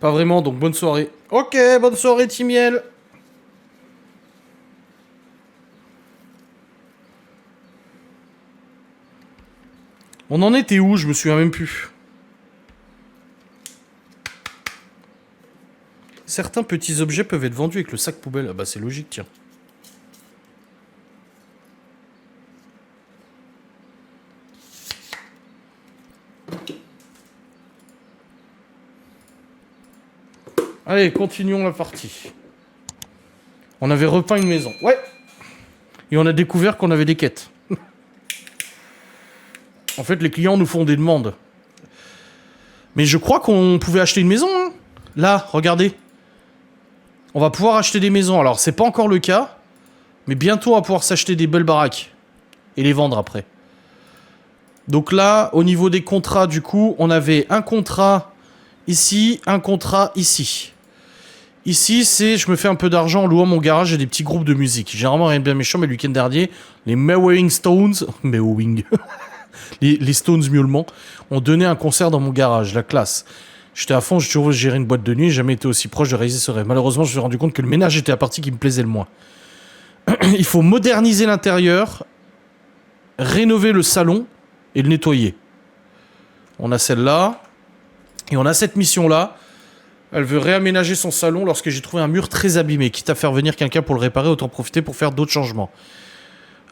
Pas vraiment, donc bonne soirée. Ok, bonne soirée, Timiel. On en était où? Je me souviens même plus. Certains petits objets peuvent être vendus avec le sac poubelle. Ah bah c'est logique, tiens. Allez, continuons la partie. On avait repeint une maison. Ouais. Et on a découvert qu'on avait des quêtes. En fait, les clients nous font des demandes. Mais je crois qu'on pouvait acheter une maison, hein. Là, regardez. On va pouvoir acheter des maisons. Alors, c'est pas encore le cas. Mais bientôt, on va pouvoir s'acheter des belles baraques. Et les vendre après. Donc là, au niveau des contrats, du coup, on avait un contrat ici, un contrat ici. Ici, c'est je me fais un peu d'argent en louant mon garage et des petits groupes de musique. Généralement, rien de bien méchant, mais le week-end dernier, les Mewing Stones... Mewing... les Stones miaulement ont donné un concert dans mon garage, la classe. J'étais à fond, j'ai toujours géré une boîte de nuit, jamais été aussi proche de réaliser ce rêve. Malheureusement, je me suis rendu compte que le ménage était la partie qui me plaisait le moins. Il faut moderniser l'intérieur, rénover le salon et le nettoyer. On a celle-là, et on a cette mission-là. Elle veut réaménager son salon lorsque j'ai trouvé un mur très abîmé. Quitte à faire venir quelqu'un pour le réparer, autant profiter pour faire d'autres changements.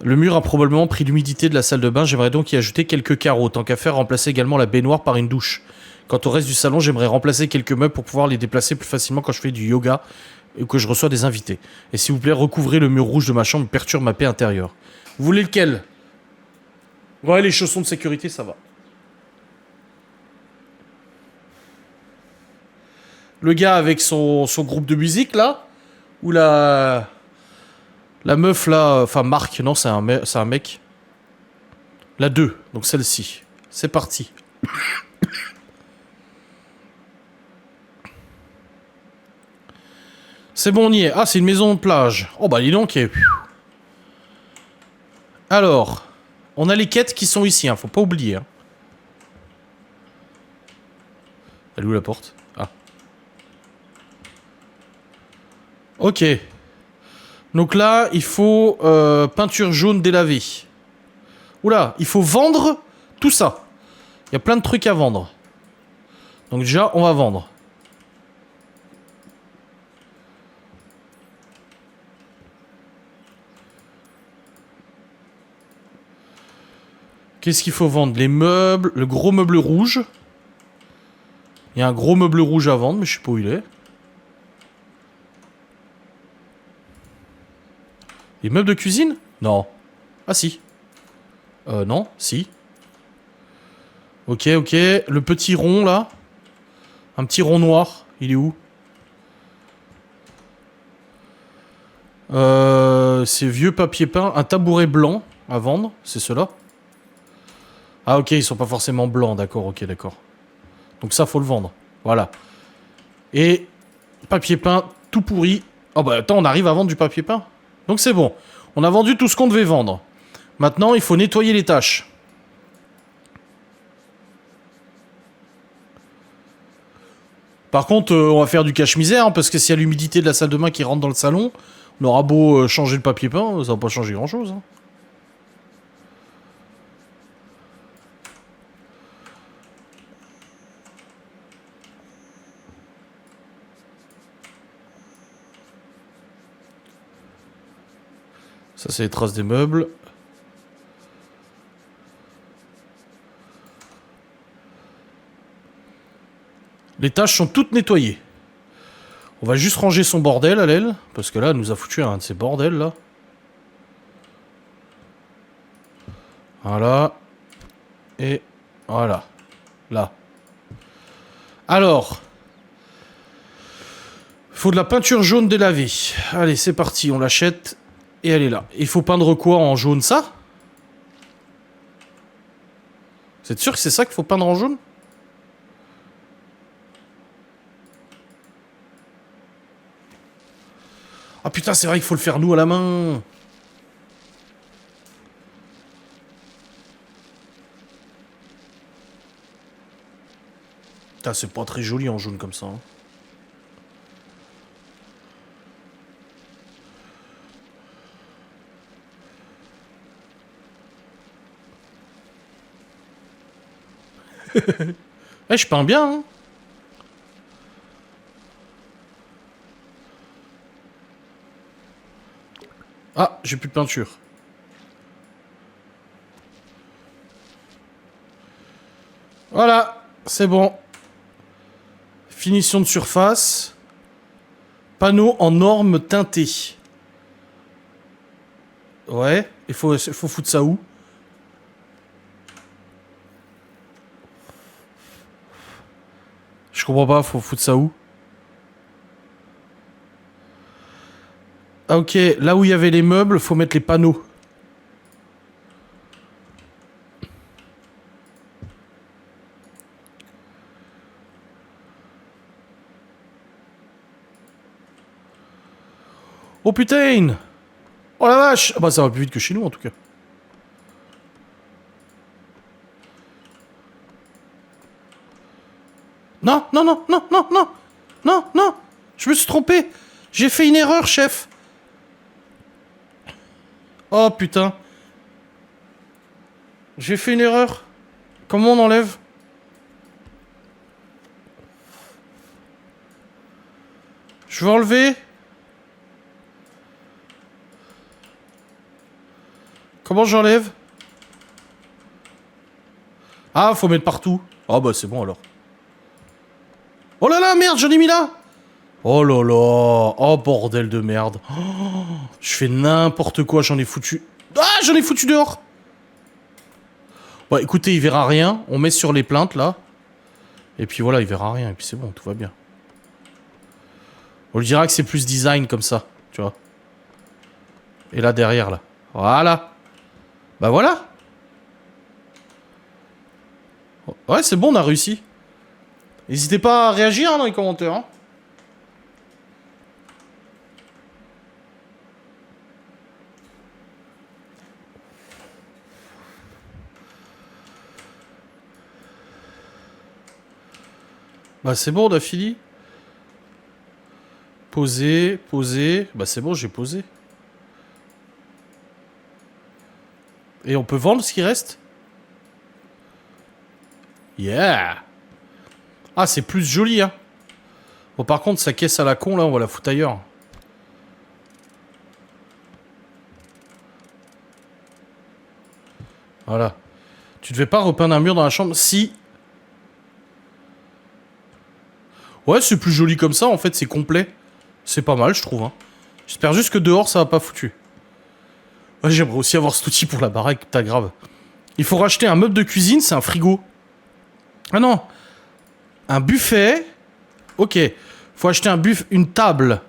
Le mur a probablement pris l'humidité de la salle de bain, j'aimerais donc y ajouter quelques carreaux. Tant qu'à faire, remplacer également la baignoire par une douche. Quant au reste du salon, j'aimerais remplacer quelques meubles pour pouvoir les déplacer plus facilement quand je fais du yoga ou que je reçois des invités. Et s'il vous plaît, recouvrez le mur rouge de ma chambre, perturbe ma paix intérieure. Vous voulez lequel? Ouais, les chaussons de sécurité, ça va. Le gars avec son groupe de musique, là? Ou la meuf, là... Enfin, Marc, non, c'est un mec. La 2, donc celle-ci. C'est parti. C'est bon, on y est. Ah, c'est une maison de plage. Oh, bah, dis donc. Alors, on a les quêtes qui sont ici, hein. Faut pas oublier, hein. Elle est où la porte? Ah. Ok. Donc là, il faut peinture jaune délavée. Oula, il faut vendre tout ça. Il y a plein de trucs à vendre. Donc déjà, on va vendre. Qu'est-ce qu'il faut vendre? Les meubles, le gros meuble rouge. Il y a un gros meuble rouge à vendre, mais je sais pas où il est. Les meubles de cuisine? Non. Ah si. Non, si. Ok, ok. Le petit rond, là. Un petit rond noir. Il est où? C'est vieux papier peint. Un tabouret blanc à vendre. C'est cela? Ah ok, ils sont pas forcément blancs. D'accord, ok, d'accord. Donc ça, faut le vendre. Voilà. Et papier peint tout pourri. Oh bah attends, on arrive à vendre du papier peint. Donc c'est bon. On a vendu tout ce qu'on devait vendre. Maintenant, il faut nettoyer les tâches. Par contre, on va faire du cache-misère, hein, parce que s'il y a l'humidité de la salle de bain qui rentre dans le salon, on aura beau changer le papier peint, ça va pas changer grand-chose. Hein. Ça, c'est les traces des meubles. Les tâches sont toutes nettoyées. On va juste ranger son bordel à l'aile, parce que là, elle nous a foutu un de ces bordels, là. Voilà. Et voilà. Là. Alors. Faut de la peinture jaune délavée. Allez, c'est parti, on l'achète. Et elle est là. Il faut peindre quoi en jaune, ça? Vous êtes sûr que c'est ça qu'il faut peindre en jaune? Ah putain, c'est vrai qu'il faut le faire nous à la main. Putain, c'est pas très joli en jaune comme ça. Hein. Eh, je peins bien, hein. Ah, j'ai plus de peinture. Voilà, c'est bon. Finition de surface. Panneau en norme teintée. Ouais, il faut foutre ça où? Je comprends pas, faut foutre ça où? Ah ok, là où il y avait les meubles, faut mettre les panneaux. Oh putain! Oh la vache! Ah bah ça va plus vite que chez nous en tout cas. Non, non, non, non, non, non! Non, non! Je me suis trompé! J'ai fait une erreur, chef! Oh putain! J'ai fait une erreur! Comment on enlève? Je vais enlever. Comment j'enlève? Ah, faut mettre partout. Ah bah c'est bon alors. Oh là là, merde, j'en ai mis là. Oh là là. Oh bordel de merde. Oh, je fais n'importe quoi, j'en ai foutu. Ah, j'en ai foutu dehors. Bon, écoutez, il verra rien. On met sur les plaintes là. Et puis voilà, il verra rien. Et puis c'est bon, tout va bien. On lui dira que c'est plus design comme ça, tu vois. Et là derrière là. Voilà. Bah voilà. Ouais, c'est bon, on a réussi. N'hésitez pas à réagir hein, dans les commentaires. Hein. Bah c'est bon, on a fini. Poser, poser. Bah c'est bon, j'ai posé. Et on peut vendre ce qui reste? Yeah. Ah, c'est plus joli, hein. Bon, par contre, sa caisse à la con, là, on va la foutre ailleurs. Voilà. Tu devais pas repeindre un mur dans la chambre? Si. Ouais, c'est plus joli comme ça, en fait, c'est complet. C'est pas mal, je trouve, hein. J'espère juste que dehors, ça va pas foutu. Ouais, j'aimerais aussi avoir cet outil pour la baraque, t'as grave. Il faut racheter un meuble de cuisine, c'est un frigo. Ah non. Un buffet. Ok. Faut acheter un buffet, une table.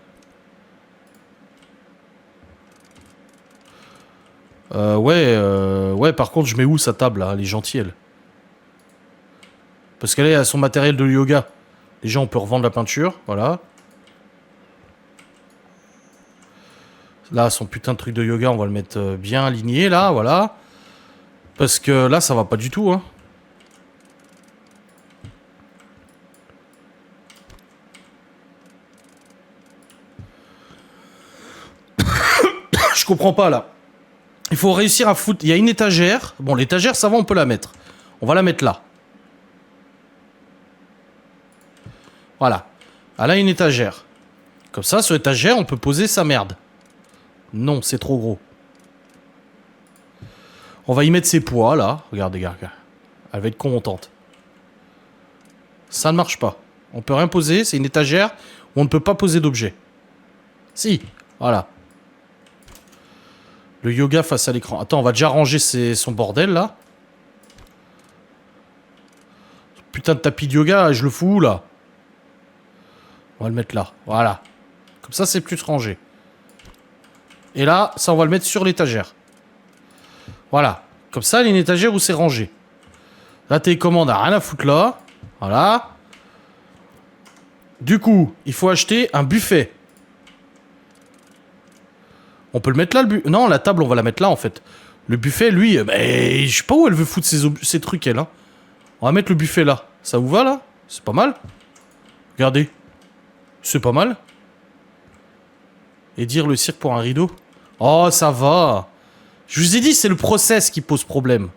Ouais, par contre, je mets où sa table, là? Elle est gentille, elle. Parce qu'elle est à son matériel de yoga. Déjà, on peut revendre la peinture, voilà. Là, son putain de truc de yoga, on va le mettre bien aligné, là, voilà. Parce que là, ça va pas du tout, hein. Je comprends pas, là. Il faut réussir à foutre... Il y a une étagère. Bon, l'étagère, ça va, on peut la mettre. On va la mettre là. Voilà. Ah, là, une étagère. Comme ça, sur l'étagère, on peut poser sa merde. Non, c'est trop gros. On va y mettre ses poids, là. Regardez, regarde. Elle va être contente. Ça ne marche pas. On peut rien poser. C'est une étagère où on ne peut pas poser d'objet. Si. Voilà. Le yoga face à l'écran. Attends, on va déjà ranger son bordel, là. Putain de tapis de yoga, je le fous où, là? On va le mettre là. Voilà. Comme ça, c'est plus rangé. Et là, ça, on va le mettre sur l'étagère. Voilà. Comme ça, il y a une étagère où c'est rangé. La télécommande a rien à foutre là. Voilà. Du coup, il faut acheter un buffet. On peut le mettre là, le buffet. Non, la table, on va la mettre là, en fait. Le buffet, lui, bah, je sais pas où elle veut foutre ses trucs, elle. Hein. On va mettre le buffet là. Ça vous va, là? C'est pas mal. Regardez. C'est pas mal. Et dire le cirque pour un rideau. Oh, ça va. Je vous ai dit, c'est le process qui pose problème.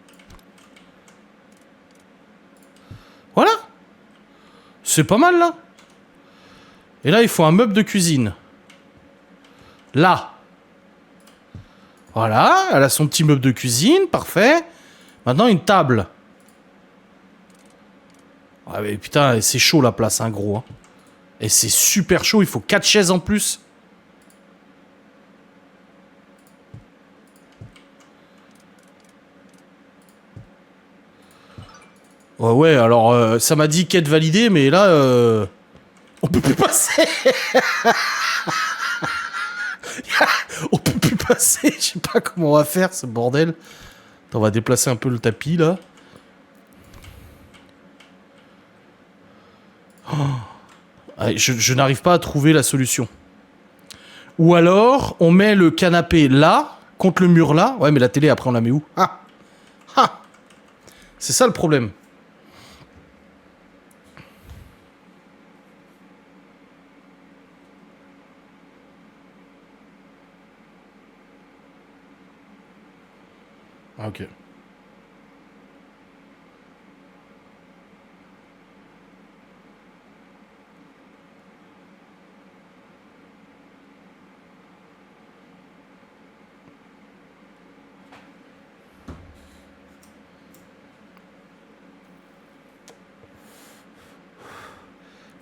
Voilà. C'est pas mal, là. Et là, il faut un meuble de cuisine. Là. Voilà, elle a son petit meuble de cuisine, parfait. Maintenant, une table. Ah mais putain, c'est chaud la place, hein, gros. Hein. Et c'est super chaud, il faut 4 chaises en plus. Ouais, alors, ça m'a dit quête validée, mais là, on peut plus passer. On peut plus passer, je sais pas comment on va faire, ce bordel. Attends, on va déplacer un peu le tapis, là. Oh. Je n'arrive pas à trouver la solution. Ou alors, on met le canapé là, contre le mur là. Ouais, mais la télé, après, on la met où? Ah! Ah! C'est ça le problème. Ah, ok.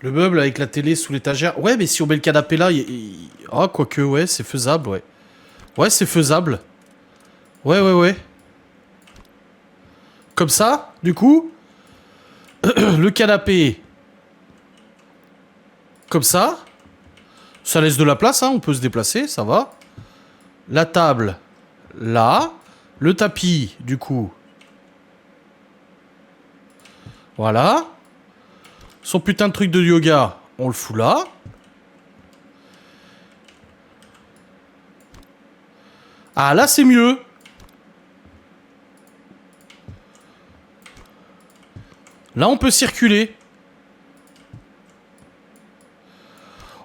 Le meuble avec la télé sous l'étagère. Ouais, mais si on met le canapé là, ah, quoique, ouais, c'est faisable, ouais. Ouais, c'est faisable. Ouais, ouais, ouais. Comme ça, du coup, le canapé, comme ça. Ça laisse de la place, hein, on peut se déplacer, ça va. La table, là. Le tapis, du coup. Voilà. Son putain de truc de yoga, on le fout là. Ah, là, c'est mieux. Là, on peut circuler.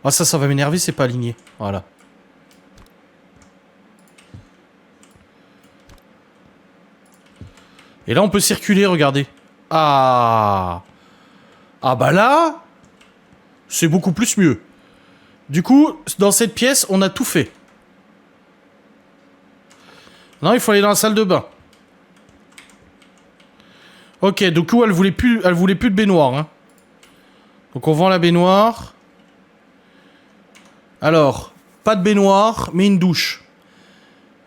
Ah, ça va m'énerver, c'est pas aligné. Voilà. Et là, on peut circuler, regardez. Ah. Ah bah là, c'est beaucoup plus mieux. Du coup, dans cette pièce, on a tout fait. Non, il faut aller dans la salle de bain. Ok, du coup, elle voulait plus de baignoire. Hein. Donc on vend la baignoire. Alors, pas de baignoire, mais une douche.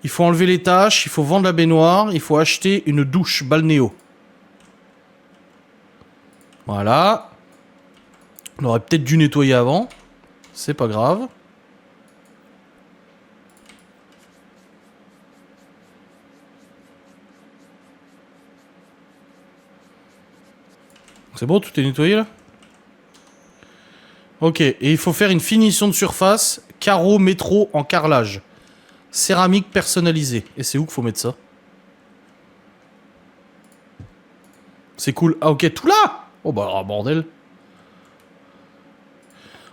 Il faut enlever les tâches, il faut vendre la baignoire, il faut acheter une douche balnéo. Voilà. On aurait peut-être dû nettoyer avant. C'est pas grave. C'est bon, tout est nettoyé là? Ok, et il faut faire une finition de surface, carreau métro en carrelage. Céramique personnalisée. Et c'est où qu'il faut mettre ça? C'est cool. Ah ok, tout là? Oh bah ah, bordel.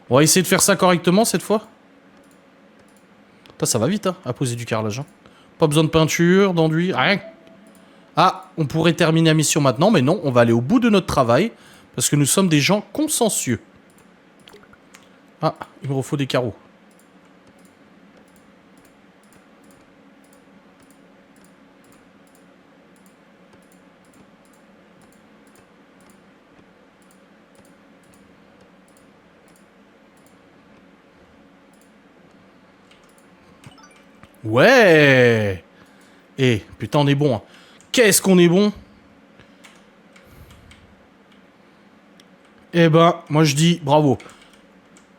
On va essayer de faire ça correctement cette fois. Ça va vite hein, à poser du carrelage. Hein. Pas besoin de peinture, d'enduit, rien. Ah, on pourrait terminer la mission maintenant, mais non, on va aller au bout de notre travail. Parce que nous sommes des gens consciencieux. Ah, il me refaut des carreaux. Ouais. Eh, putain, on est bon. Hein. Qu'est-ce qu'on est bon. Eh ben, moi je dis bravo.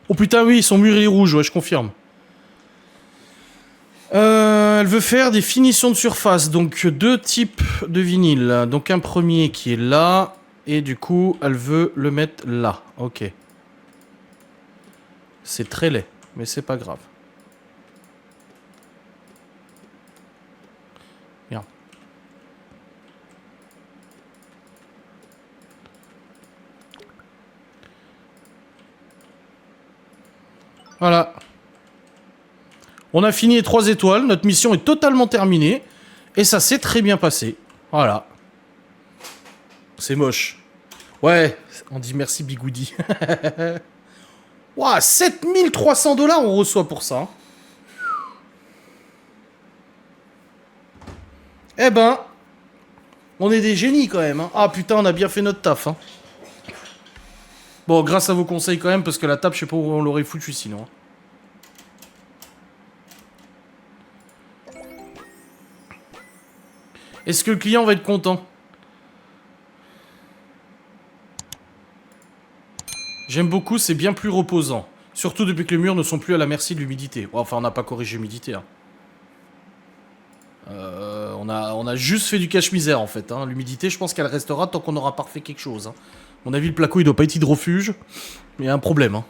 Oh putain, oui, son mur est rouge, ouais, je confirme. Elle veut faire des finitions de surface, donc 2 types de vinyle. Donc un premier qui est là, et du coup, elle veut le mettre là. Ok. C'est très laid, mais c'est pas grave. Bien. Voilà. On a fini les 3 étoiles, notre mission est totalement terminée, et ça s'est très bien passé. Voilà. C'est moche. Ouais, on dit merci Bigoudi. Ouah, 7300 $ on reçoit pour ça. Eh ben, on est des génies quand même. Hein. Ah putain, on a bien fait notre taf. Hein. Bon, grâce à vos conseils quand même, parce que la table, je sais pas où on l'aurait foutu sinon. Est-ce que le client va être content? J'aime beaucoup, c'est bien plus reposant. Surtout depuis que les murs ne sont plus à la merci de l'humidité. Enfin, on n'a pas corrigé l'humidité. Hein. On a juste fait du cache-misère en fait. Hein. L'humidité, je pense qu'elle restera tant qu'on n'aura pas refait quelque chose. Hein. À mon avis, le placo, il doit pas être hydrofuge. Mais il y a un problème. Hein.